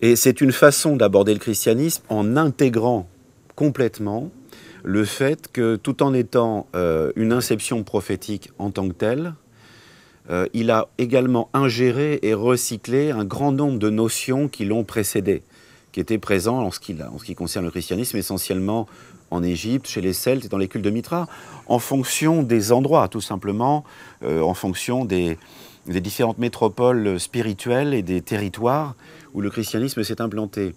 Et c'est une façon d'aborder le christianisme en intégrant complètement le fait que, tout en étant une inception prophétique en tant que telle, il a également ingéré et recyclé un grand nombre de notions qui l'ont précédé, qui étaient présentes en ce qui concerne le christianisme, essentiellement en Égypte, chez les Celtes et dans les cultes de Mithra, en fonction des endroits, tout simplement, en fonction des différentes métropoles spirituelles et des territoires où le christianisme s'est implanté.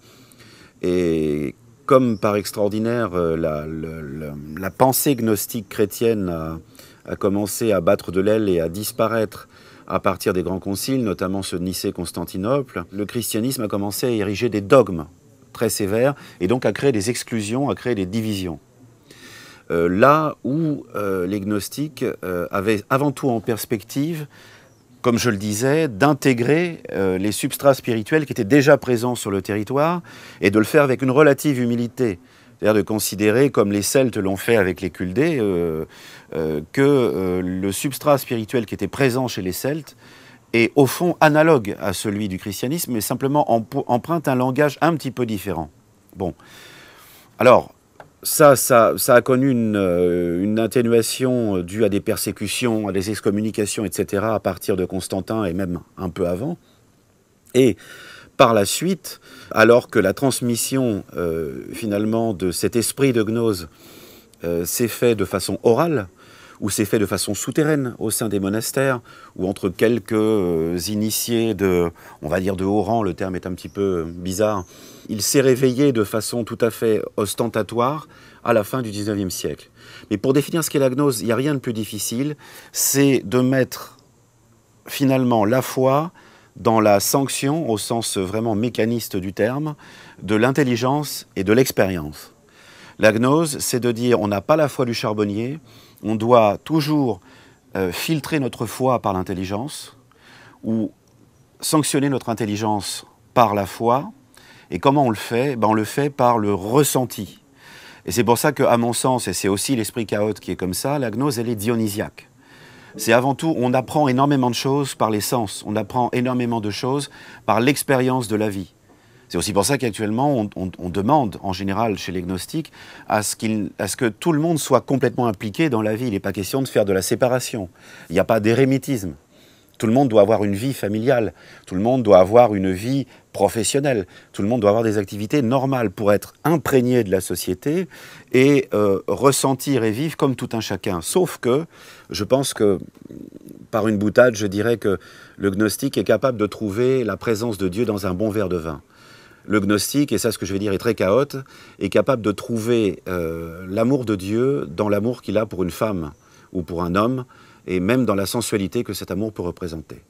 Et comme par extraordinaire, la pensée gnostique chrétienne a commencé à battre de l'aile et à disparaître à partir des grands conciles, notamment ceux de Nicée-Constantinople, le christianisme a commencé à ériger des dogmes très sévères et donc à créer des exclusions, à créer des divisions. Là où les gnostiques avaient avant tout en perspective, comme je le disais, d'intégrer les substrats spirituels qui étaient déjà présents sur le territoire et de le faire avec une relative humilité. C'est-à-dire de considérer, comme les Celtes l'ont fait avec les Culdés, que le substrat spirituel qui était présent chez les Celtes est au fond analogue à celui du christianisme, mais simplement emprunte un langage un petit peu différent. Bon, alors, ça a connu une atténuation due à des persécutions, à des excommunications, etc., à partir de Constantin et même un peu avant. Et par la suite, alors que la transmission finalement de cet esprit de gnose s'est fait de façon orale, ou s'est fait de façon souterraine au sein des monastères, ou entre quelques initiés on va dire de haut rang, le terme est un petit peu bizarre, il s'est réveillé de façon tout à fait ostentatoire à la fin du XIXe siècle. Mais pour définir ce qu'est la gnose, il n'y a rien de plus difficile, c'est de mettre finalement la foi dans la sanction, au sens vraiment mécaniste du terme, de l'intelligence et de l'expérience. La gnose, c'est de dire on n'a pas la foi du charbonnier, on doit toujours filtrer notre foi par l'intelligence ou sanctionner notre intelligence par la foi. Et comment on le fait? On le fait par le ressenti. Et c'est pour ça qu'à mon sens, et c'est aussi l'esprit chaote qui est comme ça, la gnose, elle est dionysiaque. C'est avant tout, on apprend énormément de choses par les sens, on apprend énormément de choses par l'expérience de la vie. C'est aussi pour ça qu'actuellement, on demande, en général, chez les gnostiques, à ce que tout le monde soit complètement impliqué dans la vie. Il n'est pas question de faire de la séparation. Il n'y a pas d'érémitisme. Tout le monde doit avoir une vie familiale. Tout le monde doit avoir une vie professionnelle. Tout le monde doit avoir des activités normales pour être imprégné de la société et ressentir et vivre comme tout un chacun. Sauf que, je pense que, par une boutade, je dirais que le gnostique est capable de trouver la présence de Dieu dans un bon verre de vin. Le gnostique, et ça ce que je vais dire est très chaote, est capable de trouver l'amour de Dieu dans l'amour qu'il a pour une femme ou pour un homme, et même dans la sensualité que cet amour peut représenter.